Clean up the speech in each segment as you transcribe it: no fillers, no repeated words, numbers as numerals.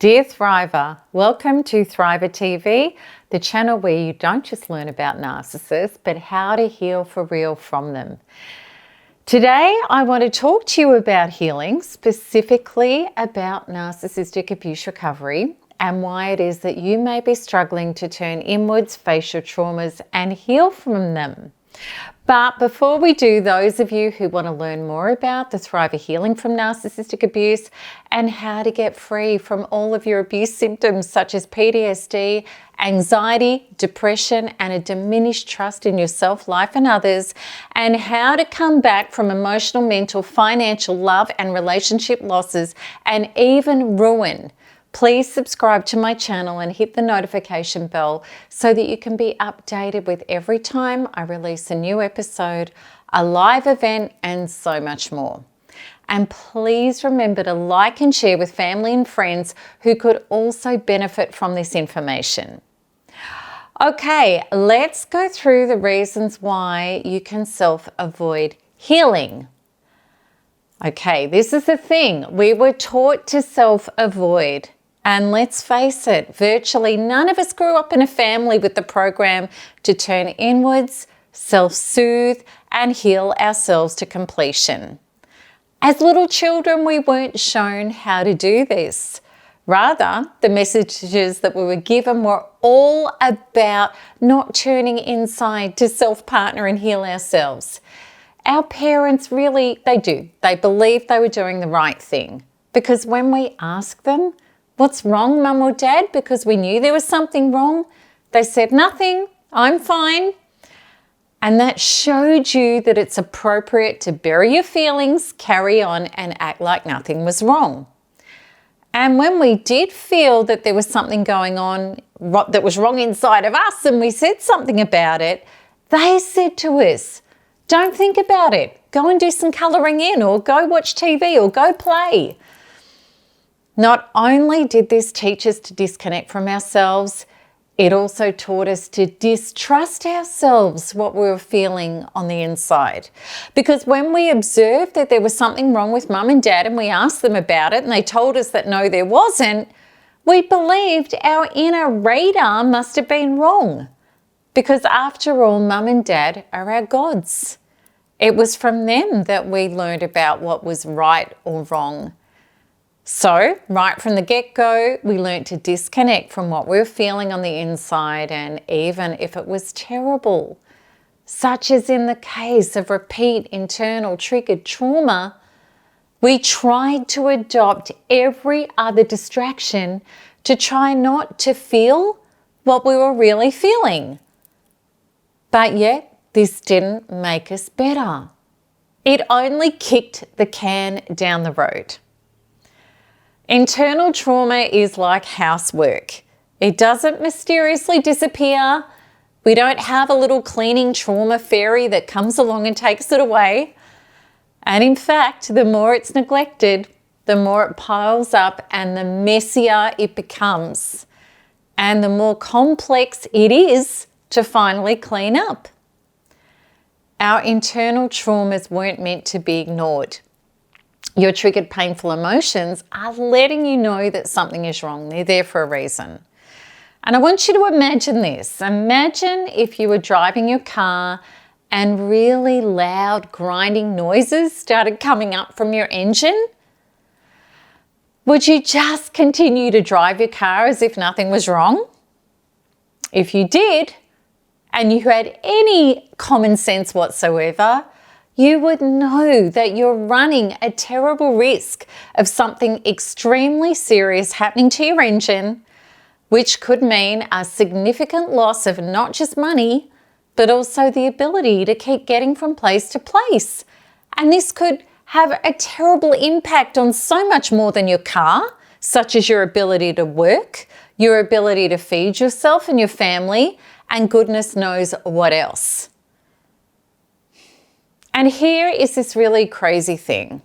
Dear Thriver, welcome to Thriver TV, the channel where you don't just learn about narcissists, but how to heal for real from them. Today, I want to talk to you about healing, specifically about narcissistic abuse recovery and why it is that you may be struggling to turn inwards, face your traumas and heal from them. But before we do, those of you who want to learn more about the Thriver healing from narcissistic abuse and how to get free from all of your abuse symptoms such as PTSD, anxiety, depression, and a diminished trust in yourself, life, and others, and how to come back from emotional, mental, financial, love, and relationship losses, and even ruin, please subscribe to my channel and hit the notification bell so that you can be updated with every time I release a new episode, a live event, and so much more. And please remember to like and share with family and friends who could also benefit from this information. Okay, let's go through the reasons why you can self-avoid healing. Okay, this is the thing. We were taught to self-avoid. And let's face it, virtually none of us grew up in a family with the program to turn inwards, self-soothe, and heal ourselves to completion. As little children, we weren't shown how to do this. Rather, the messages that we were given were all about not turning inside to self-partner and heal ourselves. Our parents really, they believed they were doing the right thing. Because when we asked them, "What's wrong, Mum or Dad?" because we knew there was something wrong, they said, "Nothing, I'm fine." And that showed you that it's appropriate to bury your feelings, carry on, and act like nothing was wrong. And when we did feel that there was something going on that was wrong inside of us and we said something about it, they said to us, "Don't think about it. Go and do some colouring in, or go watch TV, or go play." Not only did this teach us to disconnect from ourselves, it also taught us to distrust ourselves, what we were feeling on the inside. Because when we observed that there was something wrong with Mum and Dad and we asked them about it and they told us that no, there wasn't, we believed our inner radar must have been wrong. Because after all, Mum and Dad are our gods. It was from them that we learned about what was right or wrong. So, right from the get-go, we learnt to disconnect from what we were feeling on the inside, and even if it was terrible, such as in the case of repeat internal triggered trauma, we tried to adopt every other distraction to try not to feel what we were really feeling. But yet, this didn't make us better. It only kicked the can down the road. Internal trauma is like housework. It doesn't mysteriously disappear. We don't have a little cleaning trauma fairy that comes along and takes it away. And in fact, the more it's neglected, the more it piles up and the messier it becomes. And the more complex it is to finally clean up. Our internal traumas weren't meant to be ignored. Your triggered painful emotions are letting you know that something is wrong. They're there for a reason. And I want you to imagine this. Imagine if you were driving your car and really loud grinding noises started coming up from your engine. Would you just continue to drive your car as if nothing was wrong? If you did, and you had any common sense whatsoever, you would know that you're running a terrible risk of something extremely serious happening to your engine, which could mean a significant loss of not just money, but also the ability to keep getting from place to place. And this could have a terrible impact on so much more than your car, such as your ability to work, your ability to feed yourself and your family, and goodness knows what else. And here is this really crazy thing.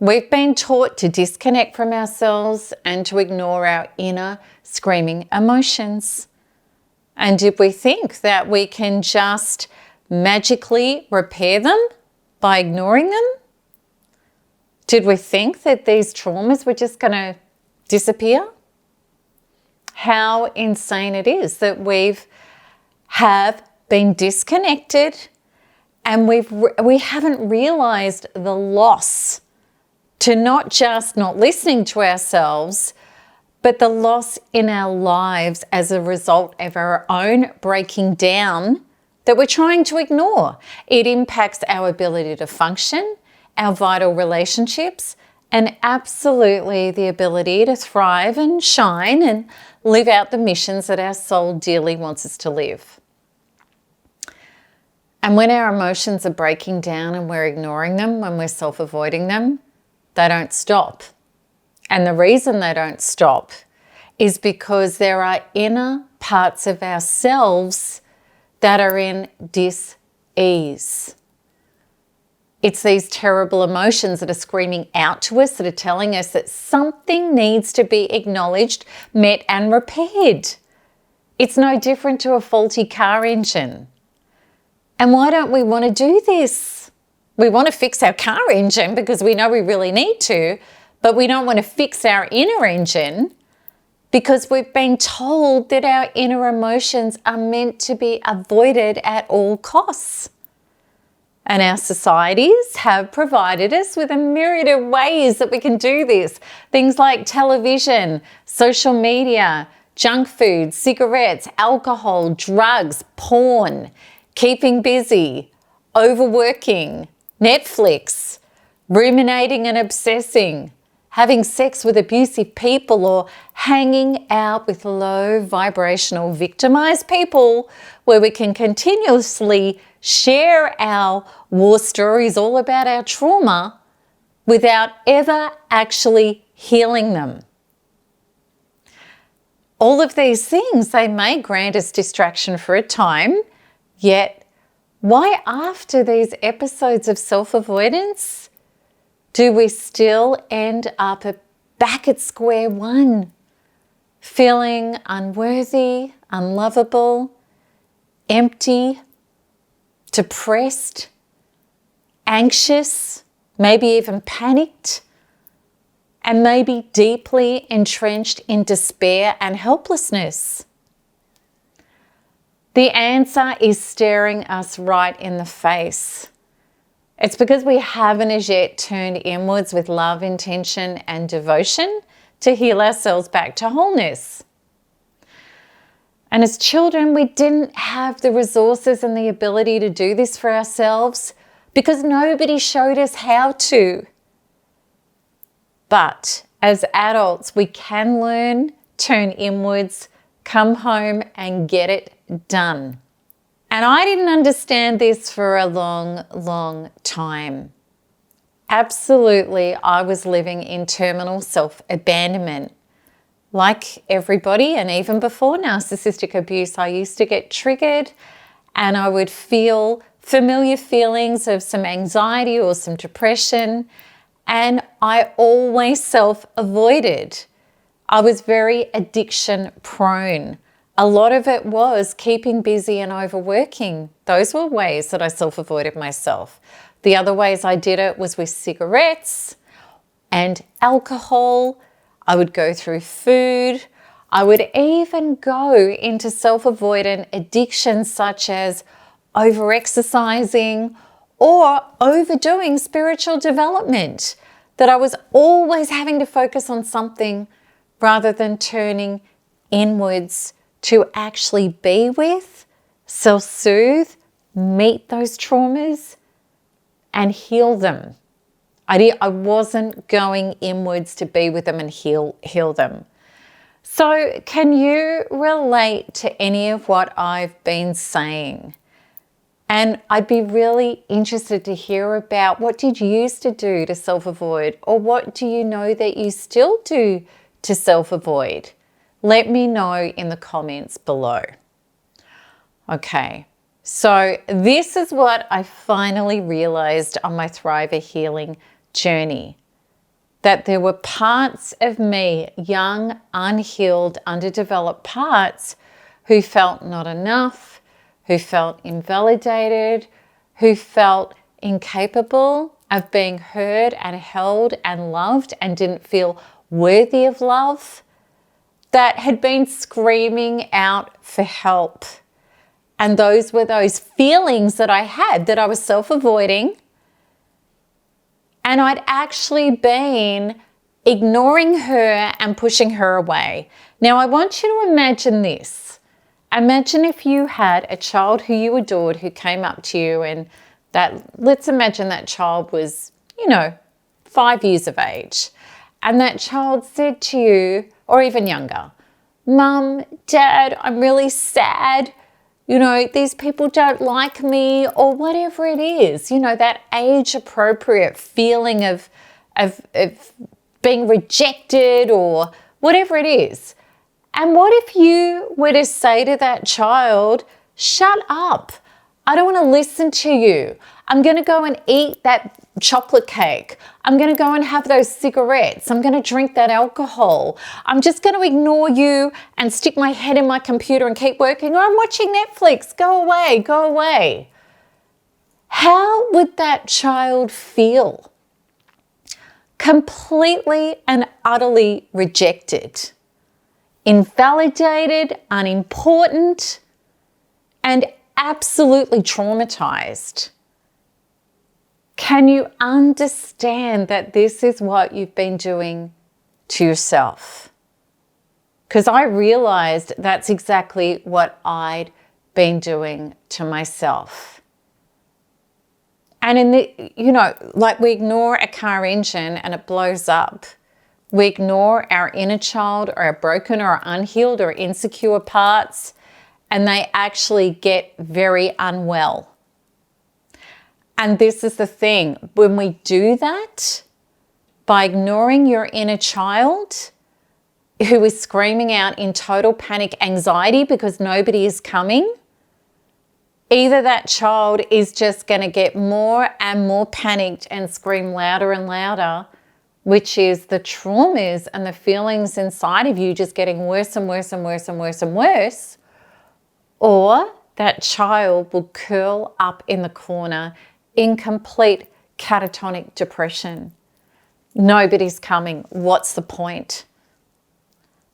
We've been taught to disconnect from ourselves and to ignore our inner screaming emotions. And did we think that we can just magically repair them by ignoring them? Did we think that these traumas were just going to disappear how insane it is that have been disconnected and we haven't realized the loss to not just not listening to ourselves, but the loss in our lives as a result of our own breaking down that we're trying to ignore. It impacts our ability to function, our vital relationships, and absolutely the ability to thrive and shine and live out the missions that our soul dearly wants us to live. And when our emotions are breaking down and we're ignoring them, when we're self-avoiding them, they don't stop. And the reason they don't stop is because there are inner parts of ourselves that are in dis-ease. It's these terrible emotions that are screaming out to us, that are telling us that something needs to be acknowledged, met, and repaired. It's no different to a faulty car engine. And why don't we want to do this? We want to fix our car engine because we know we really need to, but we don't want to fix our inner engine because we've been told that our inner emotions are meant to be avoided at all costs. And our societies have provided us with a myriad of ways that we can do this. Things like television, social media, junk food, cigarettes, alcohol, drugs, porn, keeping busy, overworking, Netflix, ruminating and obsessing, having sex with abusive people, or hanging out with low vibrational victimized people where we can continuously share our war stories all about our trauma without ever actually healing them. All of these things, they may grant us distraction for a time, yet why after these episodes of self-avoidance do we still end up back at square one, feeling unworthy, unlovable, empty, depressed, anxious, maybe even panicked, and maybe deeply entrenched in despair and helplessness? The answer is staring us right in the face. It's because we haven't as yet turned inwards with love, intention, and devotion to heal ourselves back to wholeness. And as children, we didn't have the resources and the ability to do this for ourselves because nobody showed us how to. But as adults, we can learn, turn inwards, come home and get it done. And I didn't understand this for a long, long time. Absolutely, I was living in terminal self-abandonment. Like everybody, and even before narcissistic abuse, I used to get triggered and I would feel familiar feelings of some anxiety or some depression, and I always self-avoided. I was very addiction prone. A lot of it was keeping busy and overworking. Those were ways that I self-avoided myself. The other ways I did it was with cigarettes and alcohol. I would go through food. I would even go into self-avoidant addictions such as over-exercising or overdoing spiritual development, that I was always having to focus on something rather than turning inwards to actually be with, self-soothe, meet those traumas and heal them. I wasn't going inwards to be with them and heal them. So can you relate to any of what I've been saying? And I'd be really interested to hear about what did you used to do to self-avoid, or what do you know that you still do to self-avoid? Let me know in the comments below. Okay, so this is what I finally realized on my Thriver healing journey, that there were parts of me, young, unhealed, underdeveloped parts, who felt not enough, who felt invalidated, who felt incapable of being heard and held and loved and didn't feel worthy of love. that had been screaming out for help. And those were those feelings that I had, that I was self-avoiding. And I'd actually been ignoring her and pushing her away. Now, I want you to imagine this. Imagine if you had a child who you adored who came up to you, and let's imagine that child was, 5 years of age. And that child said to you, or even younger, "Mum, Dad, I'm really sad. These people don't like me," or whatever it is, that age-appropriate feeling of being rejected or whatever it is. And what if you were to say to that child, "Shut up. I don't want to listen to you. I'm going to go and eat that chocolate cake. I'm going to go and have those cigarettes. I'm going to drink that alcohol. I'm just going to ignore you and stick my head in my computer and keep working. Or I'm watching Netflix. Go away, go away." How would that child feel? Completely and utterly rejected, invalidated, unimportant, and absolutely traumatized. Can you understand that this is what you've been doing to yourself? Because I realized that's exactly what I'd been doing to myself. And like we ignore a car engine and it blows up. We ignore our inner child or our broken or unhealed or insecure parts, and they actually get very unwell. And this is the thing, when we do that, by ignoring your inner child who is screaming out in total panic anxiety because nobody is coming, either that child is just going to get more and more panicked and scream louder and louder, which is the traumas and the feelings inside of you just getting worse and worse and worse and worse and worse, or that child will curl up in the corner in complete catatonic depression. Nobody's coming. What's the point?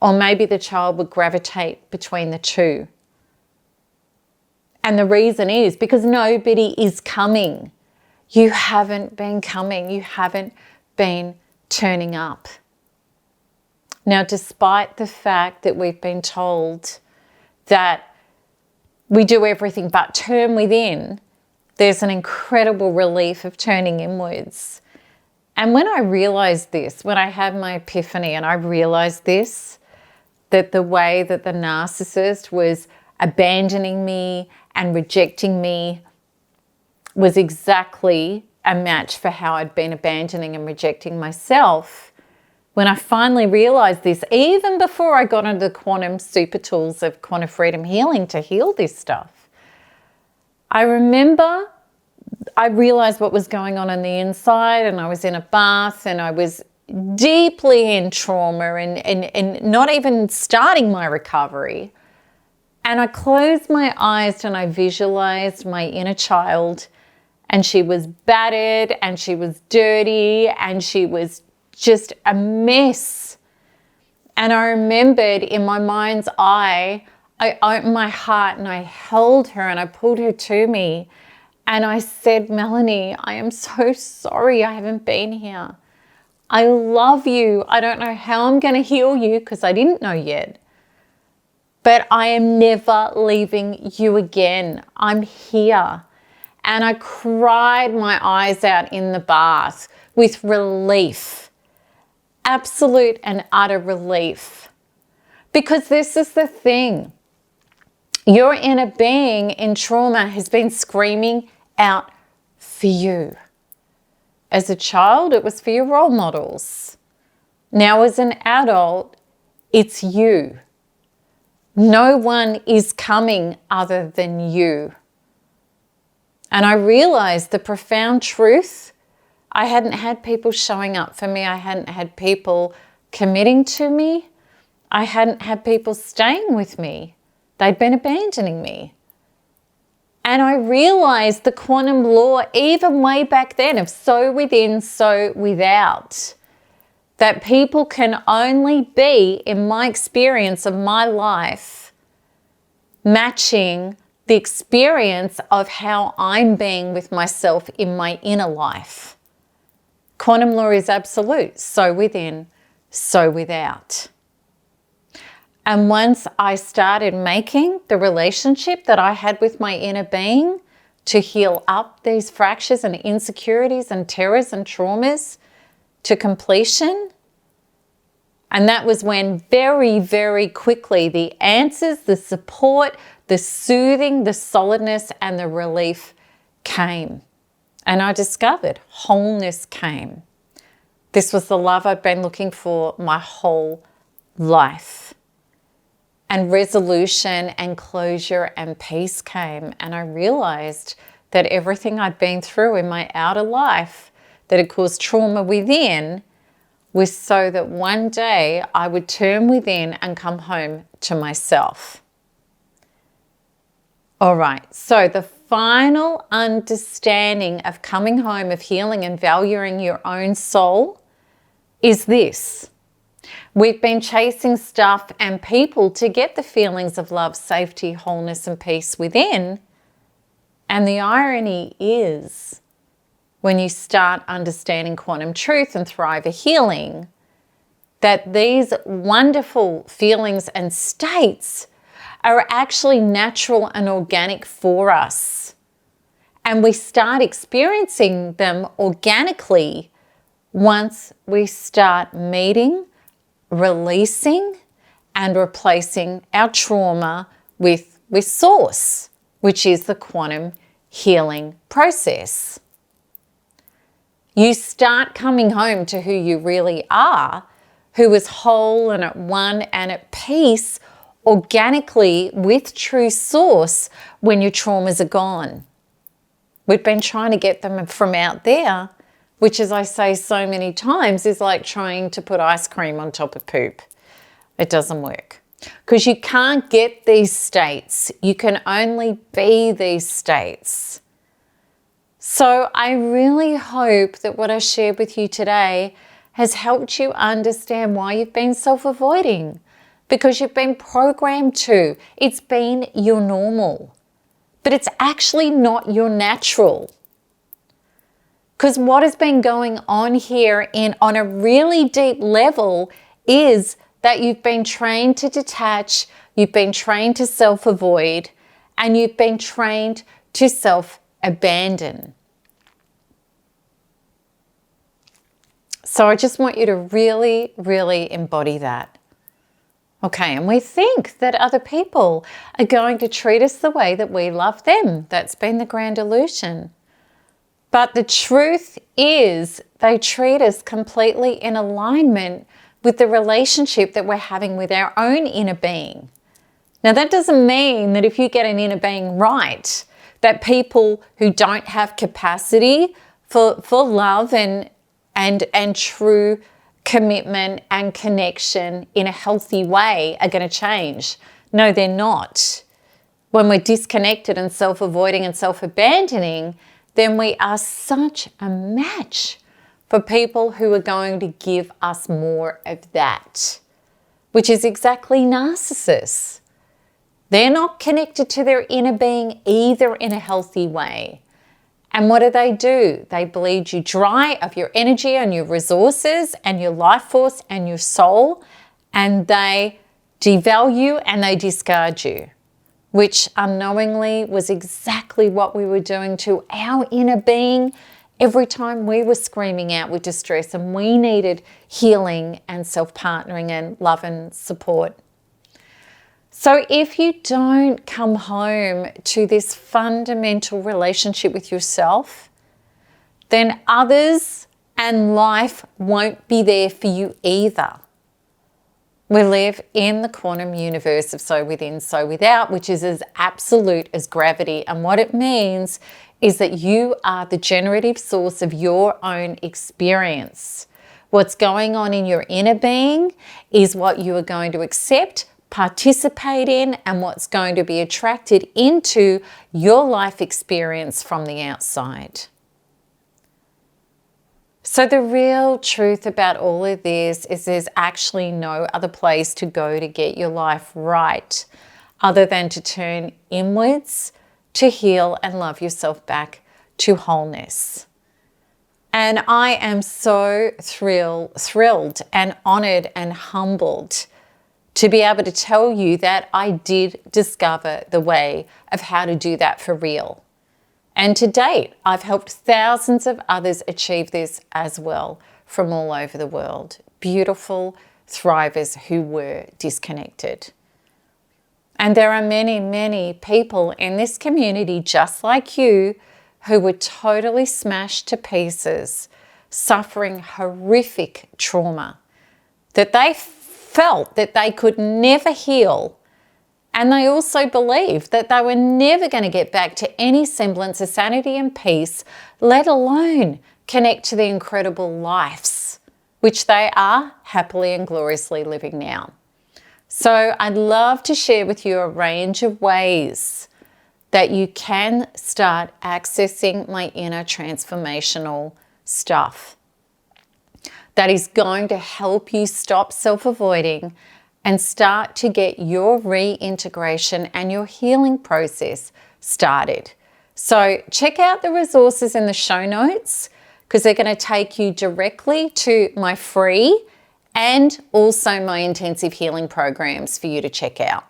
Or maybe the child would gravitate between the two. And the reason is because nobody is coming. You haven't been coming. You haven't been turning up. Now, despite the fact that we've been told that we do everything but turn within, there's an incredible relief of turning inwards. And when I realized this, when I had my epiphany and I realized this, that the way that the narcissist was abandoning me and rejecting me was exactly a match for how I'd been abandoning and rejecting myself, when I finally realized this, even before I got into the quantum super tools of quantum freedom healing to heal this stuff, I remember I realized what was going on the inside, and I was in a bath and I was deeply in trauma and not even starting my recovery. And I closed my eyes and I visualized my inner child, and she was battered and she was dirty and she was just a mess. And I remembered in my mind's eye, I opened my heart and I held her and I pulled her to me. And I said, "Melanie, I am so sorry I haven't been here. I love you. I don't know how I'm going to heal you," because I didn't know yet. "But I am never leaving you again. I'm here." And I cried my eyes out in the bath with relief, absolute and utter relief. Because this is the thing. Your inner being in trauma has been screaming out for you. As a child, it was for your role models. Now, as an adult, it's you. No one is coming other than you. And I realized the profound truth. I hadn't had people showing up for me. I hadn't had people committing to me. I hadn't had people staying with me. They'd been abandoning me. And I realized the quantum law, even way back then, of so within, so without. that people can only be, in my experience of my life, matching the experience of how I'm being with myself in my inner life. Quantum law is absolute, so within, so without. And once I started making the relationship that I had with my inner being to heal up these fractures and insecurities and terrors and traumas to completion, and that was when very, very quickly the answers, the support, the soothing, the solidness, and the relief came. And I discovered wholeness came. This was the love I'd been looking for my whole life. And resolution and closure and peace came. And I realized that everything I'd been through in my outer life that had caused trauma within was so that one day I would turn within and come home to myself. All right, so the final understanding of coming home, of healing and valuing your own soul is this. We've been chasing stuff and people to get the feelings of love, safety, wholeness, and peace within. And the irony is, when you start understanding quantum truth and thrive a healing, that these wonderful feelings and states are actually natural and organic for us. And we start experiencing them organically once we start meeting, releasing, and replacing our trauma with source, which is the quantum healing process. You start coming home to who you really are, who is whole and at one and at peace organically with true source when your traumas are gone. We've been trying to get them from out there, which, as I say so many times, is like trying to put ice cream on top of poop. It doesn't work because you can't get these states. You can only be these states. So I really hope that what I shared with you today has helped you understand why you've been self-avoiding, because you've been programmed to. It's been your normal, but it's actually not your natural. Because what has been going on here on a really deep level is that you've been trained to detach, you've been trained to self-avoid, and you've been trained to self-abandon. So I just want you to really, really embody that. Okay, and we think that other people are going to treat us the way that we love them. That's been the grand illusion. But the truth is they treat us completely in alignment with the relationship that we're having with our own inner being. Now, that doesn't mean that if you get an inner being right, that people who don't have capacity for love and true commitment and connection in a healthy way are going to change. No, they're not. When we're disconnected and self-avoiding and self-abandoning, then we are such a match for people who are going to give us more of that, which is exactly narcissists. They're not connected to their inner being either in a healthy way. And what do? They bleed you dry of your energy and your resources and your life force and your soul, and they devalue and they discard you, which unknowingly was exactly what we were doing to our inner being every time we were screaming out with distress and we needed healing and self-partnering and love and support. So if you don't come home to this fundamental relationship with yourself, then others and life won't be there for you either. We live in the quantum universe of so within, so without, which is as absolute as gravity. And what it means is that you are the generative source of your own experience. What's going on in your inner being is what you are going to accept, participate in, and what's going to be attracted into your life experience from the outside. So the real truth about all of this is there's actually no other place to go to get your life right other than to turn inwards to heal and love yourself back to wholeness. And I am so thrilled and honored and humbled to be able to tell you that I did discover the way of how to do that for real. And to date, I've helped thousands of others achieve this as well from all over the world. Beautiful thrivers who were disconnected. And there are many, many people in this community just like you who were totally smashed to pieces, suffering horrific trauma, that they felt that they could never heal. And they also believed that they were never going to get back to any semblance of sanity and peace, let alone connect to the incredible lives which they are happily and gloriously living now. So I'd love to share with you a range of ways that you can start accessing my inner transformational stuff that is going to help you stop self-avoiding and start to get your reintegration and your healing process started. So check out the resources in the show notes because they're going to take you directly to my free and also my intensive healing programs for you to check out.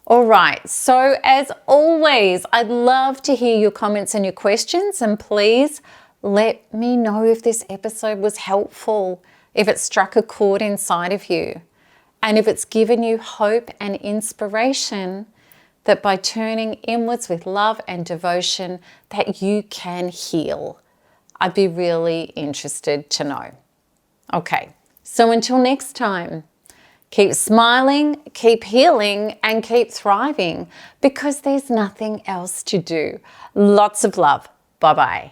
All right, so as always, I'd love to hear your comments and your questions, and please let me know if this episode was helpful, if it struck a chord inside of you. And if it's given you hope and inspiration that by turning inwards with love and devotion that you can heal, I'd be really interested to know. Okay, so until next time, keep smiling, keep healing, and keep thriving because there's nothing else to do. Lots of love. Bye-bye.